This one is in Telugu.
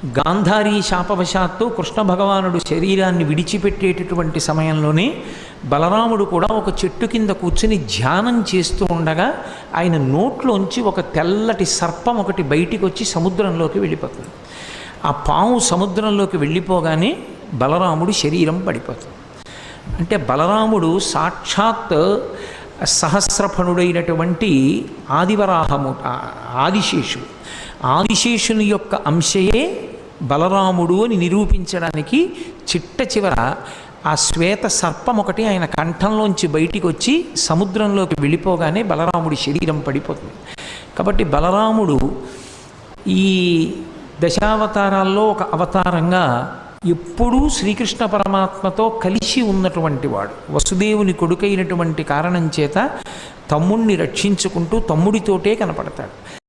గాంధారీ శాపవశాత్తు కృష్ణ భగవానుడు శరీరాన్ని విడిచిపెట్టేటటువంటి సమయంలోనే బలరాముడు కూడా ఒక చెట్టు కింద కూర్చుని ధ్యానం చేస్తూ ఉండగా ఆయన నోట్లోంచి ఒక తెల్లటి సర్పం ఒకటి బయటికి వచ్చి సముద్రంలోకి వెళ్ళిపోతుంది. ఆ పాము సముద్రంలోకి వెళ్ళిపోగానే బలరాముడు శరీరం పడిపోతుంది. అంటే బలరాముడు సాక్షాత్ సహస్రఫణుడైనటువంటి ఆదివరాహము ఆదిశేషుడు. ఆదిశేషుని యొక్క అంశయే బలరాముడు అని నిరూపించడానికి చిట్ట చివర ఆ శ్వేత సర్పం ఒకటి ఆయన కంఠంలోంచి బయటికి వచ్చి సముద్రంలోకి వెళ్ళిపోగానే బలరాముడి శరీరం పడిపోతుంది. కాబట్టి బలరాముడు ఈ దశావతారాల్లో ఒక అవతారంగా ఎప్పుడూ శ్రీకృష్ణ పరమాత్మతో కలిసి ఉన్నటువంటి వాడు. వసుదేవుని కొడుకైనటువంటి కారణం చేత తమ్ముణ్ణి రక్షించుకుంటూ తమ్ముడితోటే కనపడతాడు.